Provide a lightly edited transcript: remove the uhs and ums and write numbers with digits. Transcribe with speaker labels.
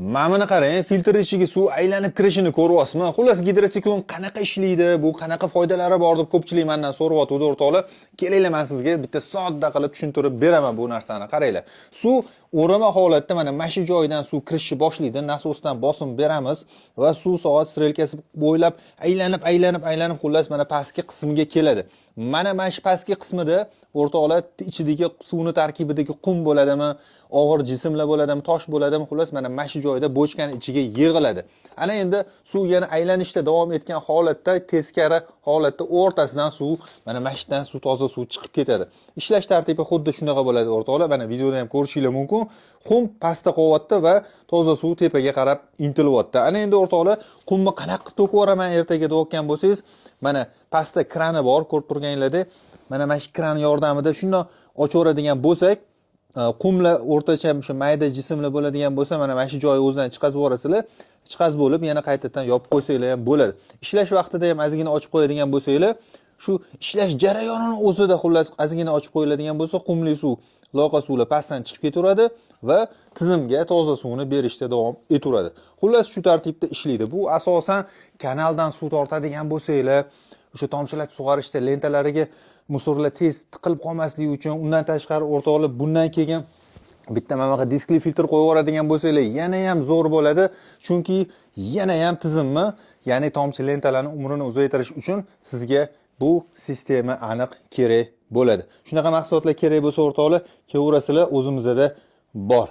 Speaker 1: Mana buni qarang, filtr ichiga suv aylanib kirishini ko'ryapsizmi? Xullas, gidrotsiklon qanaqa ishlaydi, bu qanaqa foydalari bor deb ko'pchilik mendan so'rayotdi o'rtoqlar. Kelinglar, men sizga bitta sodda qilib tushuntirib beraman bu narsani. Qaranglar. Suv o'rama holatda mana shu joydan suv kirishni boshlaydi. Nasosdan bosim beramiz va suv soat strelkasi bo'ylab aylanib xullas mana pastki qismiga keladi. Mana shu pastki qismida o'rtoqlar ichidagi suvni tarkibidagi qum bo'ladimi, og'ir jismlar bo'ladimi, tosh bo'ladimi, xullas mana shu joyda bochkani ichiga yig'iladi. Ana endi suv yana aylanishda davom etgan holatda teskari holatda o'rtasidan suv mana mashdan suv toza suv chiqib ketadi. Ishlash tartibi xuddi shunaqa bo'ladi o'rtoqlar. Mana videoda ham ko'rishingiz mumkin. Qum pastda qolyapti va toza suv tepaga qarab intilyapti. Ana endi o'rtoqlar, qumni qanaqa qilib to'kib yuboraman ertaga deyotgan bo'lsangiz, mana pastda krani bor, ko'rib turganingizda, mana shu kran yordamida shunday ochaveradigan bo'lsak, qumlar o'rtacha o'sha mayda jismlar bo'ladigan bo'lsa, mana shu joyi o'zidan chiqazib yuborasizlar. Chiqaz bo'lib, yana qaytadan yopib qo'ysanglar ham bo'ladi. Ishlash vaqtida ham ozgina ochib qo'yadigan bo'lsanglar, shu ishlash jarayonini o'zida xullas ozgina ochib qo'yiladigan bo'lsa, qumli suv, loqa suvlar pastdan chiqib ketaveradi va tizimga toza suvni berishda davom etaveradi. Xullas shu tartibda ishlaydi. Bu asosan kanaldan suv tortadigan bo'lsanglar, o'sha tomchilatib sug'orishda lentalariga musorlar tez tiqilib qolmasligi uchun, undan tashqari o'rtoqlar, bundan keyin bitta mana bunaqa diskli filtr qo'yib yuboradigan bo'lsanglar, yana ham zo'r bo'ladi, chunki yana ham tizimni, ya'ni tomchi lentalarning umrini uzaytirish uchun sizga bu sistema aniq kerak bo'ladi. Shunaqa mahsulotlar kerak bo'lsa o'rtoqlar, kelaverasizlar, o'zimizda bor.